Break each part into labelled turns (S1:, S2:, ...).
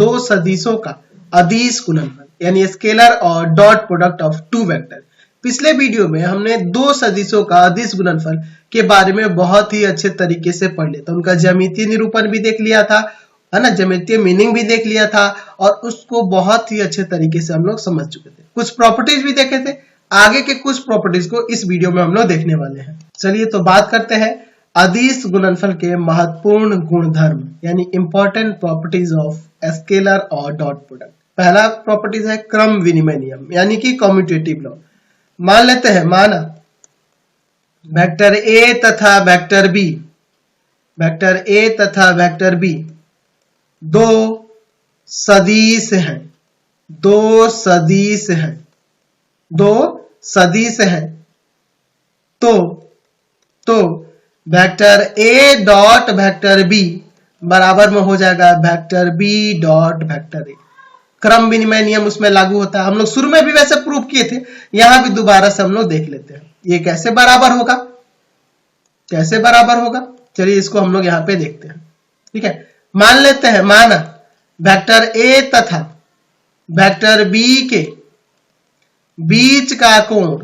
S1: दो सदिशों का अदिश गुणनफल यानी स्केलर और dot product of two vector. पिछले वीडियो में हमने दो सदिशों का अदिश गुणनफल के बारे में बहुत ही अच्छे तरीके से पढ़ लिया था, उनका ज्यामितीय निरूपण भी देख लिया था, है ना, ज्यामितीय मीनिंग भी देख लिया था और उसको बहुत ही अच्छे तरीके से हम लोग समझ चुके थे। कुछ प्रॉपर्टीज भी देखे थे, आगे के कुछ प्रॉपर्टीज को इस वीडियो में हम लोग देखने वाले हैं। चलिए तो बात करते हैं अदिश गुणनफल के महत्वपूर्ण गुणधर्म यानी इंपॉर्टेंट प्रॉपर्टीज ऑफ स्केलर और डॉट प्रोडक्ट। पहला प्रॉपर्टीज है क्रम विनिमय नियम यानी कि कम्यूटेटिव लॉ। मान लेते हैं, माना वेक्टर ए तथा वेक्टर बी, वेक्टर ए तथा वेक्टर बी दो सदिश हैं, दो सदिश हैं, दो सदिश हैं। तो vector A dot vector B बराबर में हो जाएगा vector B dot vector A. क्रम विनिमय नियम उसमें लागू होता है। हम लोग शुरू में भी वैसे प्रूव किए थे, यहां भी दोबारा से हम लोग देख लेते हैं ये कैसे बराबर होगा, कैसे बराबर होगा। चलिए इसको हम लोग यहां पे देखते हैं। ठीक है, मान लेते हैं, माना वेक्टर ए तथा वेक्टर बी के बीच का कोण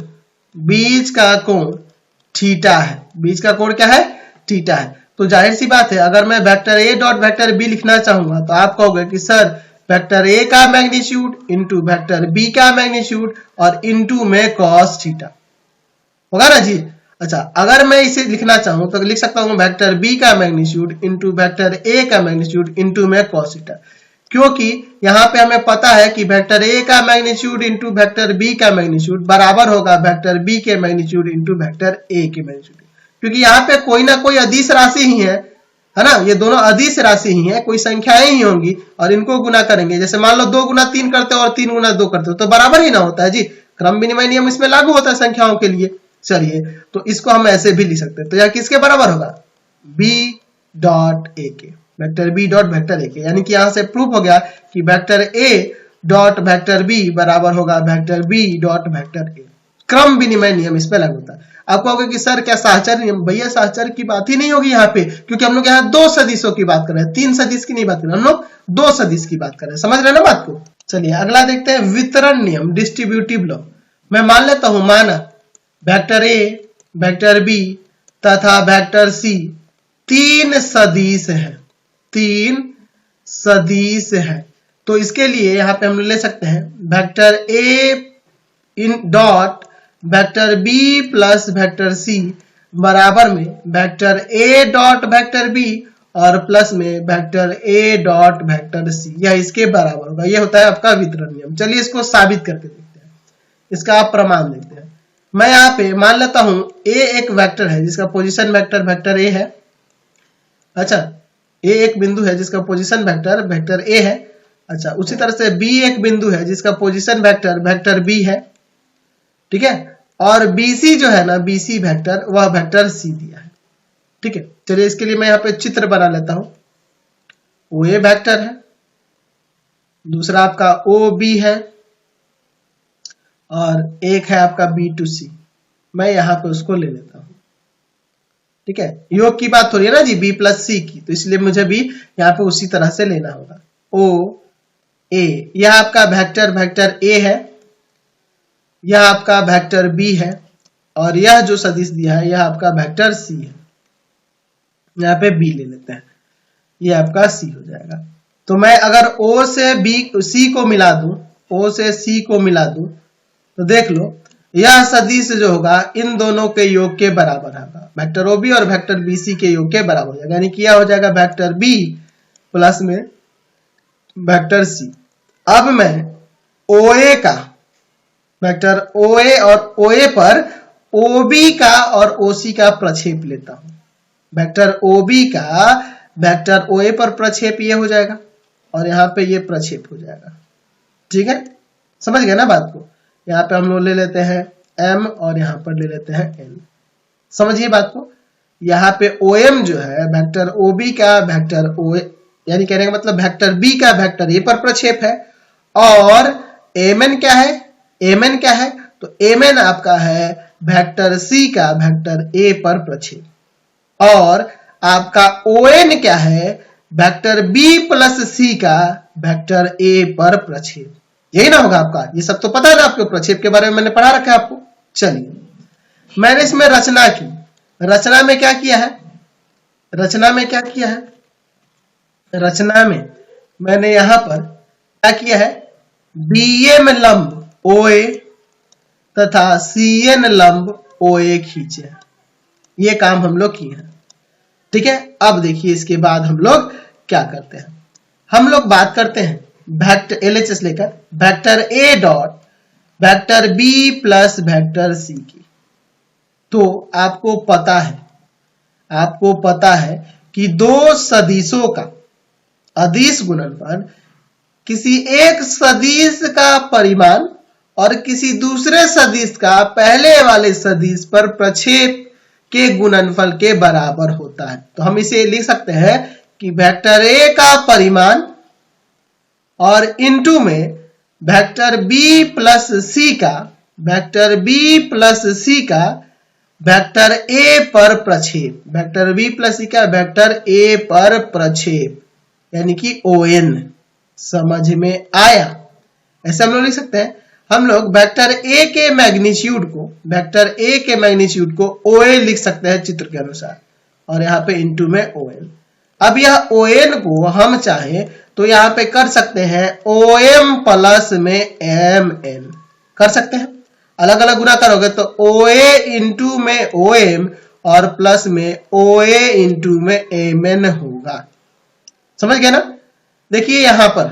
S1: थीटा है। बीच का कोण क्या है? थीटा है। तो जाहिर सी बात है, अगर मैं vector A dot vector B लिखना चाहूंगा तो आप कहोगे कि सर वेक्टर ए का मैग्नीट्यूड इंटू वेक्टर बी का मैग्नीट्यूड और इंटू में कॉस थीटा होगा ना जी। अच्छा, अगर मैं इसे लिखना चाहूं तो लिख सकता हूं वेक्टर बी का मैग्नीट्यूड इंटू वेक्टर ए का मैग्नीट्यूड इंटू में कॉस थीटा, क्योंकि यहां पे हमें पता है कि वेक्टर ए का मैग्नीट्यूड इंटू वेक्टर बी का मैग्नीट्यूड बराबर होगा वेक्टर बी के मैग्नीट्यूड इंटू वेक्टर ए के मैग्नीट्यूड, क्योंकि यहाँ पे कोई ना कोई अदिश राशि ही है ना, ये दोनों अदिश राशि ही है, कोई संख्याएं ही होंगी और इनको गुना करेंगे। जैसे मान लो 2 गुना 3 करते हो और 3 गुना 2 करते हो तो बराबर ही ना होता है जी। क्रम विनिमय नियम इसमें लागू होता है संख्याओं के लिए। चलिए तो इसको हम ऐसे भी लिख सकते हैं, तो यह किसके बराबर होगा? बी डॉट ए के, vector B dot vector A के, यानी कि यहां से प्रूफ हो गया कि vector A dot vector B बराबर होगा vector B dot vector A. क्रम विनिमय नियम इस पे लागू होता है। आप कहोगे कि सर क्या साहचर्य नियम? भैया साहचर्य की बात ही नहीं होगी यहाँ पे, क्योंकि हम लोग यहाँ दो सदिशों की बात कर रहे हैं, 3 सदिश की नहीं बात कर रहे, हम लोग 2 सदिश की बात कर रहे हैं। समझ रहे हैं ना बात को? चलिए अगला देखते हैं वितरण नियम, डिस्ट्रीब्यूटिव लॉ। मैं मान लेता हूं, माना वेक्टर ए, वेक्टर बी तथा वेक्टर सी 3 सदिश है, 3 सदिश है। तो इसके लिए यहाँ पे हम ले सकते हैं vector A in dot vector B plus vector C बराबर में vector A dot vector B और प्लस में vector A dot vector C, यह इसके बराबर होगा। यह होता है आपका वितरण नियम। चलिए इसको साबित करके देखते हैं, इसका आप प्रमाण देखते हैं। मैं यहाँ पे मान लेता हूं ए एक वेक्टर है जिसका पोजीशन वेक्टर वेक्टर ए है। अच्छा, ए एक बिंदु है जिसका पोजीशन वेक्टर वेक्टर ए है। अच्छा, उसी तरह से बी एक बिंदु है जिसका पोजीशन वेक्टर वेक्टर बी है। ठीक है, और BC जो है ना, BC वेक्टर, वह वेक्टर C दिया है। ठीक है, चलिए इसके लिए मैं यहाँ पे चित्र बना लेता हूं। OA वेक्टर है, दूसरा आपका OB है और एक है आपका B to C। मैं यहाँ पे उसको ले लेता हूं। ठीक है, योग की बात हो रही है ना जी, B प्लस C की, तो इसलिए मुझे भी यहाँ पे उसी तरह से लेना होगा। OA यह आपका वेक्टर वेक्टर A है, यह आपका वेक्टर बी है और यह जो सदिश दिया है यह आपका वेक्टर सी है। यहाँ पे बी ले लेते हैं, यह आपका सी हो जाएगा। तो मैं अगर ओ से बी सी को मिला दूं, ओ से सी को मिला दूं तो देख लो यह सदिश जो होगा इन दोनों के योग के बराबर होगा, वेक्टर ओ बी और वेक्टर बी सी के योग के बराबर हो जाएगा, यानी कि यह हो जाएगा वेक्टर बी प्लस में वेक्टर सी। अब मैं OA का वेक्टर OA और OA पर OB का और OC का प्रक्षेप लेता हूं। वेक्टर OB का वेक्टर OA पर प्रक्षेप ये हो जाएगा और यहाँ पे ये प्रक्षेप हो जाएगा। ठीक है, समझ गए ना बात को? यहाँ पे हम लोग ले लेते हैं M और यहाँ पर ले लेते हैं N। समझिए बात को, यहाँ पे OM जो है वेक्टर OB का वेक्टर OA यानी कहने का मतलब वेक्टर B का वेक्टर A पर प्रक्षेप है और MN क्या है? MN क्या है? तो MN आपका है वेक्टर C का वेक्टर A पर प्रक्षेप और आपका ON क्या है? वेक्टर B प्लस C का वेक्टर ए पर प्रक्षेप। यही ना होगा आपका, ये सब तो पता है ना आपको, प्रक्षेप के बारे में मैंने पढ़ा रखा है आपको। चलिए मैंने इसमें रचना की, रचना में क्या किया है, रचना में क्या किया है, रचना में मैंने यहां पर क्या किया है, बीएम लंब ओए तथा सीएन लंब ओए खींचे, ये काम हम लोग किए हैं। ठीक है, अब देखिए इसके बाद हम लोग क्या करते हैं, हम लोग बात करते हैं वेक्टर एलएचएस लेकर vector A dot vector B plus vector C की। तो आपको पता है कि दो सदिशों का अदिश गुणनफल किसी एक सदिश का परिमाण और किसी दूसरे सदिश का पहले वाले सदिश पर प्रक्षेप के गुणनफल के बराबर होता है। तो हम इसे लिख सकते हैं कि वेक्टर ए का परिमाण और इनटू में वेक्टर बी प्लस सी का, वेक्टर बी प्लस सी का वेक्टर ए पर प्रक्षेप, वेक्टर बी प्लस सी का वेक्टर ए पर प्रक्षेप यानी कि ON। समझ में आया? ऐसे हम लोग लिख सकते हैं, हम लोग वेक्टर ए के मैग्नीट्यूड को, वेक्टर ए के मैग्नीट्यूड को OA लिख सकते हैं चित्र के अनुसार, और यहाँ पे इनटू में ON। अब यह ON को हम चाहे तो यहाँ पे कर सकते हैं OM प्लस में MN कर सकते हैं, अलग अलग गुना करोगे तो OA इंटू में OM और प्लस में OA इंटू में MN होगा। समझ गए ना? देखिए यहां पर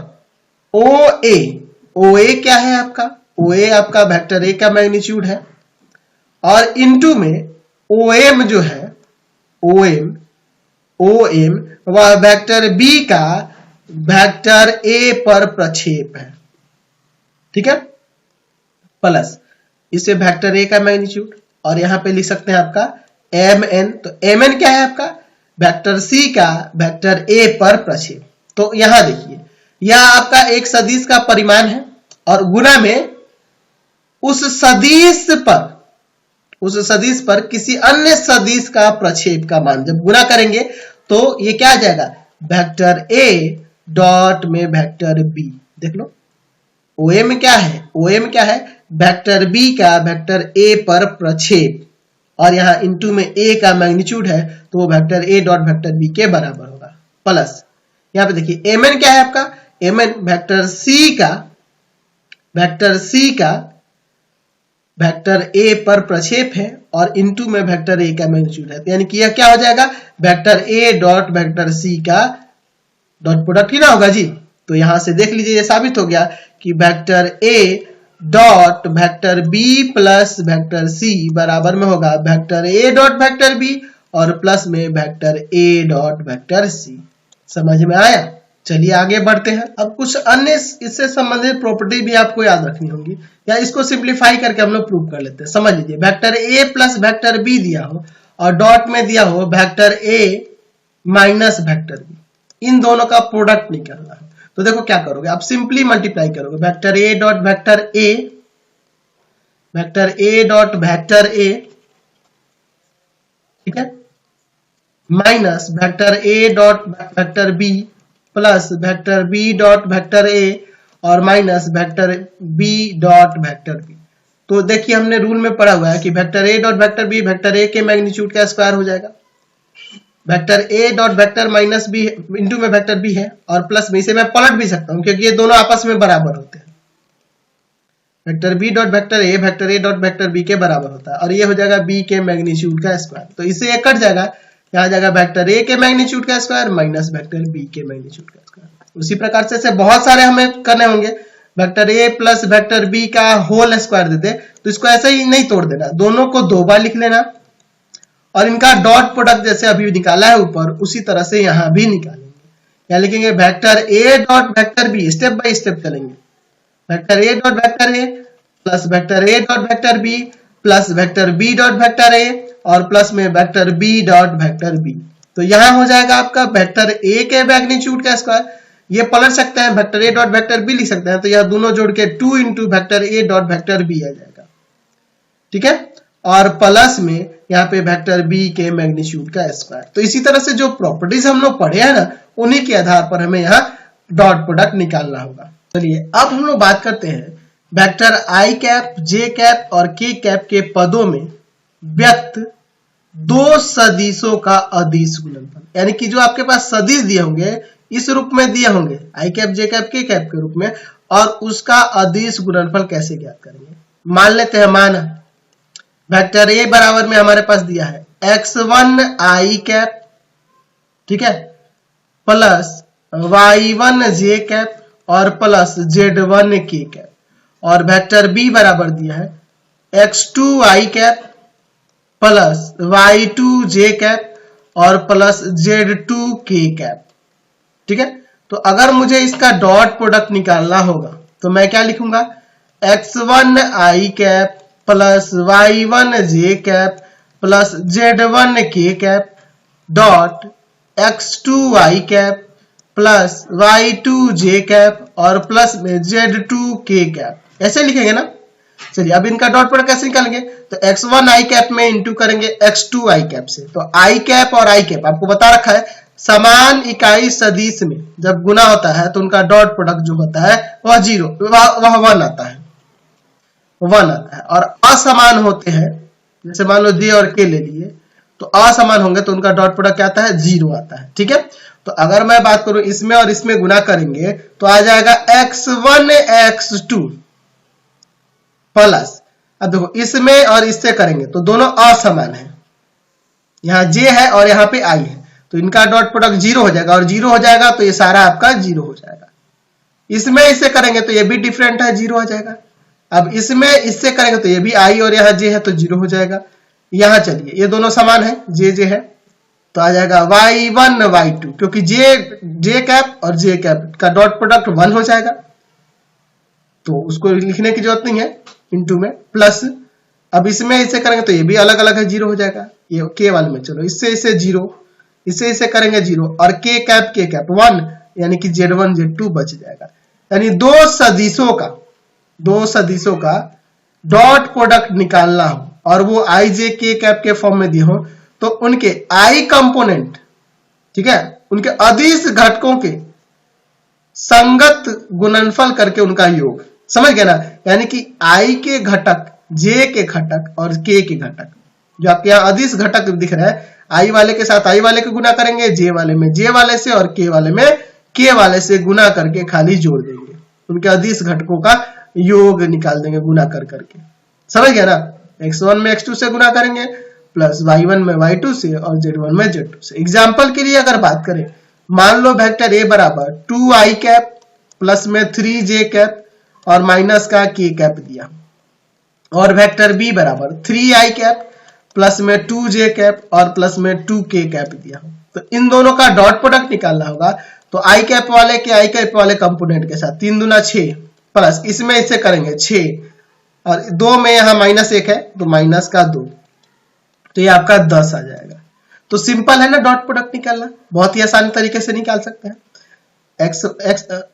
S1: OA क्या है आपका, OA आपका वेक्टर ए का मैग्नीट्यूड है, और इनटू में OM जो है, OM वह वेक्टर बी का वेक्टर ए पर प्रक्षेप है। ठीक है, प्लस इसे वेक्टर ए का मैग्नीट्यूड, और यहां पे लिख सकते हैं आपका MN। तो MN क्या है आपका, वेक्टर सी का वेक्टर ए पर प्रक्षेप। तो यहां देखिए यह आपका एक सदिश का परिमाण है और गुना में उस सदिश पर किसी अन्य सदिश का प्रक्षेप का मान, जब गुना करेंगे तो ये क्या आ जाएगा, वेक्टर ए डॉट में वेक्टर बी। देख लो OM क्या है, वेक्टर बी का वेक्टर ए पर प्रक्षेप, और यहाँ इनटू में ए का मैग्नीट्यूड है तो वो vector A dot vector B के बराबर होगा। प्लस यहाँ पे देखिए MN क्या है आपका, MN वेक्टर सी का वेक्टर ए पर प्रक्षेप है और इनटू में वेक्टर ए का मैग्नीट्यूड है, यानी कि यह क्या हो जाएगा, vector A dot vector C का डॉट प्रोडक्ट ही ना होगा जी। तो यहां से देख लीजिए ये साबित हो गया कि vector A dot vector B plus vector C बराबर में होगा vector A dot vector B और प्लस में vector A dot vector C. समझ में आया? चलिए आगे बढ़ते हैं। अब कुछ अन्य इससे संबंधित प्रॉपर्टी भी आपको याद रखनी होगी, या इसको सिंप्लीफाई करके हम लोग प्रूव कर लेते हैं। समझ लीजिए vector A plus vector B दिया हो और डॉट में दिया हो vector A minus vector B, इन दोनों का प्रोडक्ट निकालना है। तो देखो क्या करोगे, आप सिंपली मल्टीप्लाई करोगे vector A dot vector A, vector A dot vector A, ठीक है, minus vector A dot vector B plus vector B dot vector A और minus vector B dot vector B. तो देखिए हमने रूल में पढ़ा हुआ है कि vector A dot vector B vector A के मैग्नीट्यूड का स्क्वायर हो जाएगा, vector A dot vector minus B into में वेक्टर बी है और प्लस में, इसे मैं पलट भी सकता हूं क्योंकि ये दोनों आपस में बराबर होते हैं। Vector B dot vector A dot vector B के बराबर होता है और ये हो जाएगा बी के मैग्नीट्यूड का स्क्वायर। तो इसे ये कट जाएगा, यहाँ जाएगा वेक्टर ए के मैग्नीट्यूड का स्क्वायर माइनस वेक्टर बी के मैग्नीट्यूड का स्क्वायर। उसी प्रकार से बहुत सारे हमें करने होंगे। Vector A plus vector B का होल स्क्वायर देते तो इसको ऐसे ही नहीं तोड़ देना, दोनों को दो बार लिख लेना और इनका डॉट प्रोडक्ट जैसे अभी निकाला है ऊपर उसी तरह से यहां भी निकालेंगे। क्या लिखेंगे, vector A dot vector B, step by step चलेंगे। Vector A dot vector A plus vector A dot vector B plus vector B dot vector A और प्लस में vector B dot vector B. तो यहां हो जाएगा आपका vector A के magnitude का स्क्वायर, ये पलट सकते हैं vector A dot vector B लिख सकते हैं, तो यह दोनों जोड़ के 2 into vector A dot vector B आ जाएगा, ठीक है, और प्लस में यहाँ पे वेक्टर बी के मैग्नीट्यूड का स्क्वायर। तो इसी तरह से जो प्रॉपर्टीज हम लोग पढ़े हैं ना, उन्हीं के आधार पर हमें यहाँ डॉट प्रोडक्ट निकालना होगा। चलिए अब हम लोग बात करते हैं वेक्टर आई कैप, जे कैप और के कैप के पदों में व्यक्त दो सदिशों का अदिश गुणनफल, यानी कि जो आपके पास सदिश दिए होंगे इस रूप में दिए होंगे आई कैप, जे कैप, के कैप के रूप में, और उसका अदिश गुणनफल कैसे ज्ञात करेंगे। मान लेते हैं, मान वेक्टर ए बराबर में हमारे पास दिया है x1 आई कैप, ठीक है, प्लस y1 जे कैप और प्लस z1 के कैप, और वेक्टर बी बराबर दिया है x2 आई कैप प्लस y2 जे कैप और प्लस z2 के कैप, ठीक है। तो अगर मुझे इसका डॉट प्रोडक्ट निकालना होगा तो मैं क्या लिखूंगा, x1 आई कैप प्लस y1 जे कैप प्लस z1 के कैप डॉट x2 आई कैप प्लस y2 जे कैप और प्लस में z2 के कैप, ऐसे लिखेंगे ना। चलिए अब इनका डॉट प्रोडक्ट कैसे निकालेंगे, तो x1 आई कैप में इंटू करेंगे x2 आई कैप से। तो आई कैप और आई कैप आपको बता रखा है समान इकाई सदिश में जब गुना होता है तो उनका डॉट प्रोडक्ट जो होता है वह 0 वह 1 आता है, 1 आता है। और असमान होते हैं, जैसे मान लो जे और के ले लिए, तो असमान होंगे तो उनका डॉट प्रोडक्ट क्या आता है, 0 आता है, ठीक है। तो अगर मैं बात करूं इसमें और इसमें गुना करेंगे तो आ जाएगा x1 x2 प्लस, अब देखो इसमें और इससे करेंगे तो दोनों असमान है, यहाँ जे है और यहाँ पे आई है, तो इनका डॉट प्रोडक्ट 0 हो जाएगा, और 0 हो जाएगा तो ये सारा आपका 0 हो जाएगा। इसमें इससे करेंगे तो ये भी डिफरेंट है, 0 हो जाएगा। अब इसमें इससे करेंगे तो ये भी आई और यहाँ जे है तो 0 हो जाएगा। यहाँ चलिए ये दोनों समान है, जे है, तो आ जाएगा y1 y2, क्योंकि जे कैप और जे कैप का डॉट प्रोडक्ट 1 हो जाएगा, तो उसको लिखने की जरूरत नहीं है इनटू में, प्लस अब इसमें इसे करेंगे तो ये भी अलग अलग है, 0 हो जाएगा। ये के वाले में चलो इससे इसे 0, इसे करेंगे 0, और के कैप 1, यानी कि z1 z2 बच जाएगा। यानी दो सदिशों का डॉट प्रोडक्ट निकालना हो और वो आई जे के कैप के फॉर्म में दिए हो तो उनके आई कंपोनेंट, ठीक है, उनके अदिश घटकों के संगत गुणनफल करके उनका योग, समझ गए ना। यानी कि आई के घटक, जे के घटक और के घटक, जो आपके यहाँ अदिश घटक दिख रहा है, आई वाले के साथ आई वाले को गुना करेंगे, जे वाले में जे वाले से और के वाले में के वाले से गुना करके खाली जोड़ देंगे, उनके अदिश घटकों का योग निकाल देंगे गुना कर करके, समझ गया ना। x1 में x2 से गुना करेंगे प्लस y1 में y2 से और z1 में z2 से। एग्जाम्पल के लिए अगर बात करें, मान लो वेक्टर a बराबर 2 आई कैप प्लस में 3 जे कैप और माइनस का के कैप दिया, और वेक्टर b बराबर 3 आई कैप प्लस में 2 जे कैप और प्लस में 2 के कैप दिया, तो इन दोनों का डॉट प्रोडक्ट निकालना होगा। तो आई कैप वाले के आई कैप वाले कंपोनेंट के साथ 3 दूना 6 प्लस इसमें इसे करेंगे 6, और 2 में यहाँ -1 है तो माइनस का 2, तो ये आपका 10 आ जाएगा। तो सिंपल है ना डॉट प्रोडक्ट निकालना, बहुत ही आसान तरीके से निकाल सकते हैं।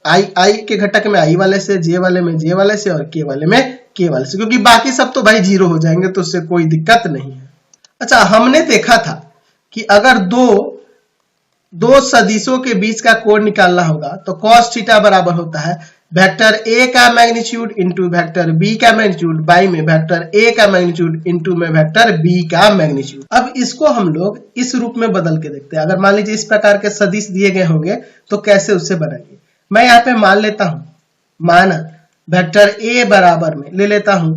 S1: आई के घटक में आई वाले से, जे वाले में जे वाले से और के वाले में के वाले से, क्योंकि बाकी सब तो भाई 0 हो जाएंगे तो उससे कोई दिक्कत नहीं है। अच्छा, हमने देखा था कि अगर दो सदिशों के बीच का कोण निकालना होगा तो cos थीटा बराबर होता है वेक्टर a का मैग्नीट्यूड इंटू वेक्टर b का मैग्नीट्यूड बाई में वेक्टर a का मैग्नीट्यूड इंटू में वेक्टर b का मैग्नीट्यूड। अब इसको हम लोग इस रूप में बदल के देखते हैं। अगर मान लीजिए इस प्रकार के सदिश दिए गए होंगे तो कैसे उससे बनाएंगे। मैं यहाँ पे मान लेता हूं, माना वेक्टर a बराबर में ले लेता हूं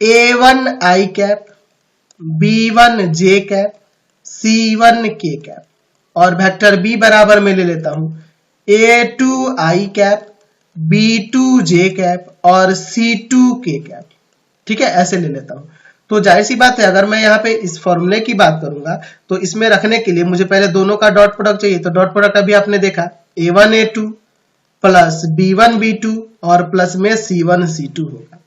S1: a1 आई कैप, b1 जे कैप, c1 के कैप, और वेक्टर b बराबर में ले लेता हूं a2 आई कैप, b2 जे कैप और c2 के कैप, ठीक है, ऐसे ले लेता हूं। तो जाहिर सी बात है अगर मैं यहाँ पे इस फॉर्मूले की बात करूंगा तो इसमें रखने के लिए मुझे पहले दोनों का डॉट प्रोडक्ट चाहिए। तो डॉट प्रोडक्ट अभी आपने देखा a1 a2 plus b1 b2 और प्लस में c1 c2 होगा।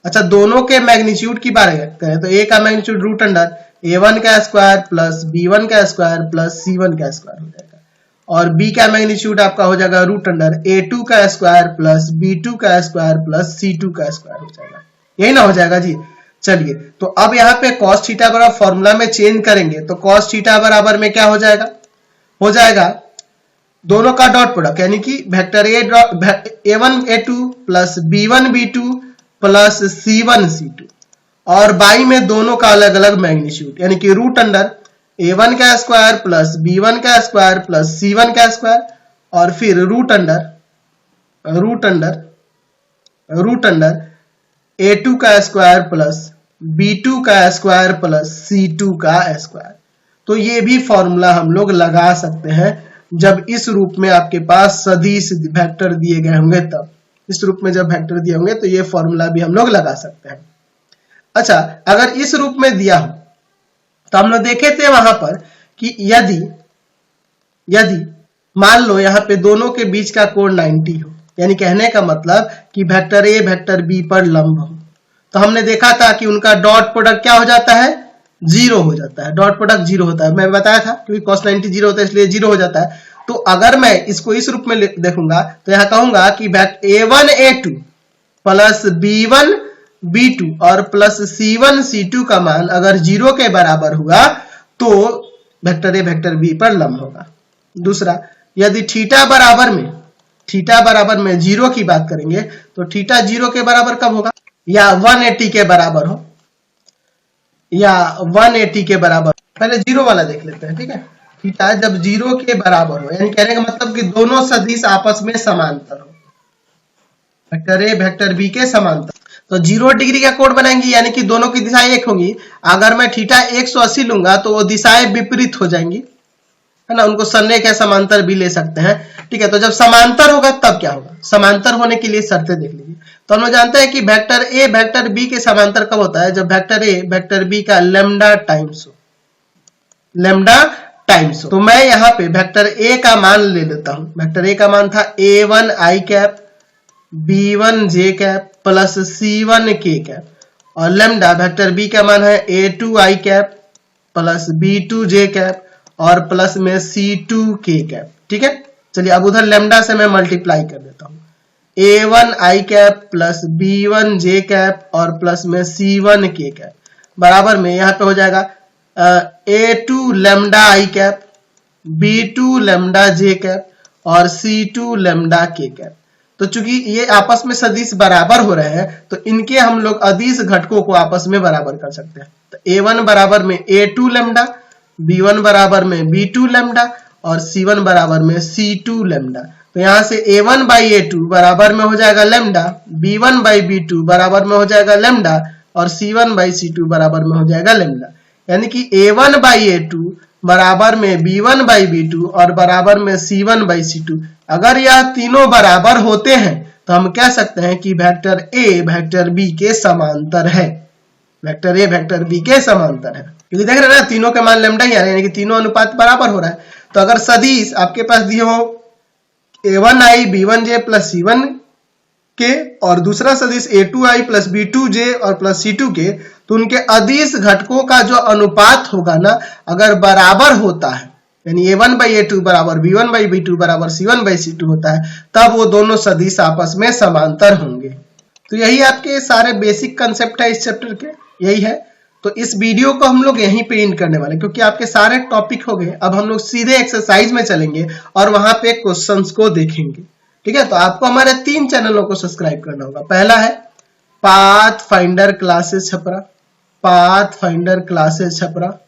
S1: अच्छा, दोनों के मैग्नीट्यूड की बात करें तो a का मैग्नीट्यूड रूट अंडर a1 का स्क्वायर प्लस b1 का स्क्वायर प्लस c1 का स्क्वायर हो जाएगा, और b का मैग्नीट्यूड आपका हो जाएगा रूट अंडर a2 का स्क्वायर प्लस b2 का स्क्वायर प्लस c2 का स्क्वायर हो जाएगा। यही ना हो जाएगा जी। चलिए, तो अब यहाँ पे cos थीटा बराबर फॉर्मूला में चेंज करेंगे तो cos थीटा बराबर में क्या हो जाएगा, दोनों का डॉट प्रोडक्ट यानी कि vector a1 a2 plus b1 b2 plus c1 c2 और बाई में दोनों का अलग अलग मैग्नीट्यूड यानी कि रूट अंडर a1 का स्क्वायर प्लस b1 का स्क्वायर प्लस c1 का स्क्वायर और फिर रूट अंडर a2 का स्क्वायर प्लस b2 का स्क्वायर प्लस c2 का स्क्वायर। तो ये भी फॉर्मूला हम लोग लगा सकते हैं जब इस रूप में आपके पास सदिश वेक्टर दिए गए होंगे, तब इस रूप में जब वेक्टर दिए होंगे तो ये फॉर्मूला भी हम लोग लगा सकते हैं। अच्छा, अगर इस रूप में दिया हो तो हम लोग देखे थे वहां पर कि यदि मान लो यहाँ पे दोनों के बीच का कोण 90 हो, यानी कहने का मतलब कि वेक्टर ए वेक्टर बी पर लंब हो, तो हमने देखा था कि उनका डॉट प्रोडक्ट क्या हो जाता है, 0 हो जाता है। डॉट प्रोडक्ट 0 होता है, मैं बताया था क्योंकि cos 90 0 होता है इसलिए 0 हो जाता है। तो अगर मैं इसको इस रूप में देखूंगा तो यहां कहूंगा कि a1 a2 plus b1 b2 और प्लस c1 c2 का मान अगर 0 के बराबर हुआ तो वेक्टर ए वेक्टर बी पर लंब होगा। दूसरा, यदि थीटा बराबर में 0 की बात करेंगे तो थीटा 0 के बराबर कब होगा, या 180 के बराबर हो या 180 के बराबर। पहले 0 वाला देख लेते हैं, ठीक है। थीटा जब 0 के बराबर हो, यानी कहने का मतलब कि दोनों सदिश आपस में समांतर हो, वेक्टर ए वेक्टर बी के समांतर, तो 0 डिग्री का कोण बनाएंगे यानी कि दोनों की दिशाएं एक होंगी। अगर मैं थीटा 180 लूंगा तो वो दिशाएं विपरीत हो जाएंगी, है ना, उनको संरेख या समांतर भी ले सकते हैं, ठीक है। तो जब समांतर होगा तब क्या होगा, समांतर होने के लिए शर्तें देख लीजिए। तो हम लोग जानते हैं कि वेक्टर ए वेक्टर बी के समांतर कब होता है, जब वेक्टर ए वेक्टर बी का लैम्डा टाइम्स हो। तो मैं यहाँ पे वेक्टर ए का मान ले लेता हूं। वेक्टर ए का मान था a1 i cap b1 j cap plus c1 k cap, और लैम्डा वेक्टर बी का मान है a2 i cap plus b2 j cap और प्लस में c2 k कैप, ठीक है। चलिए अब उधर लैम्डा से मैं मल्टीप्लाई कर देता हूं, a1 i cap plus b1 j cap और प्लस में c1 k कैप बराबर में यहाँ पे हो जाएगा a2 lambda i cap b2 lambda j cap और c2 लैम्डा k कैप। तो चूंकि ये आपस में सदिश बराबर हो रहे हैं तो इनके हम लोग अदिश घटकों को आपस में बराबर कर सकते हैं। तो a1 बराबर में a2 लैम्डा, b1 बराबर में b2 लैम्डा और c1 बराबर में c2 लैम्डा। तो यहां से a1 बाई a2 बराबर में हो जाएगा लैम्डा, b1 बाई b2 बराबर में हो जाएगा लैम्डा और c1 बाई c2 बराबर में हो जाएगा लैम्डा। यानी कि a1 बाई a2 बराबर में b1 बाई b2 और बराबर में c1 बाई c2। अगर यह तीनों बराबर होते हैं तो हम कह सकते हैं कि वेक्टर a वेक्टर b के समांतर है, वेक्टर a वेक्टर b के समांतर है, क्योंकि देख रहे हैं ना तीनों के मान लैम्डा ही आ रहे हैं, यानी कि तीनों अनुपात बराबर हो रहा है। तो अगर सदिश आपके पास दिए हो a1i b1j प्लस c1 के और दूसरा सदिश a2i प्लस b2j और प्लस c2 के, तो उनके अदिश घटकों का जो अनुपात होगा ना अगर बराबर होता है, यानी a1 बाई a2 बराबर b1 बाई b2 बराबर c1 बाई c2 होता है, तब वो दोनों सदिश आपस में समांतर होंगे। तो यही आपके सारे बेसिक कंसेप्ट है इस चैप्टर के, यही है। तो इस वीडियो को हम लोग यहीं पे एंड करने वाले हैं क्योंकि आपके सारे टॉपिक हो गए। अब हम लोग सीधे एक्सरसाइज में चलेंगे और वहां पे क्वेश्चंस को देखेंगे, ठीक है। तो आपको हमारे 3 चैनलों को सब्सक्राइब करना होगा। पहला है path finder classes Chhapra, path finder classes Chhapra.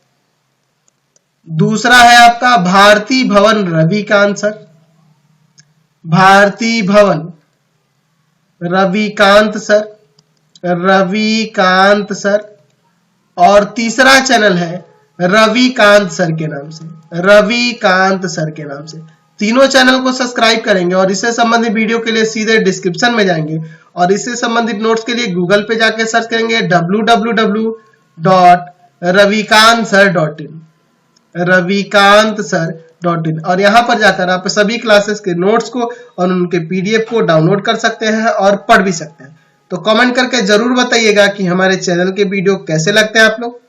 S1: दूसरा है आपका भारती भवन रविकांत सर, भारती भवन रविकांत सर, रविकांत सर। और तीसरा चैनल है रविकांत सर के नाम से, रविकांत सर के नाम से। तीनों चैनल को सब्सक्राइब करेंगे और इससे संबंधित वीडियो के लिए सीधे डिस्क्रिप्शन में जाएंगे और इससे संबंधित नोट्स के लिए गूगल पे जाके सर्च करेंगे www.ravikansir.in, रविकांतसर.in, और यहाँ पर जाकर आप सभी क्लासेस के नोट्स को और उनके पीडीएफ को डाउनलोड कर सकते हैं और पढ़ भी सकते हैं। तो कमेंट करके जरूर बताइएगा कि हमारे चैनल के वीडियो कैसे लगते हैं आप लोग।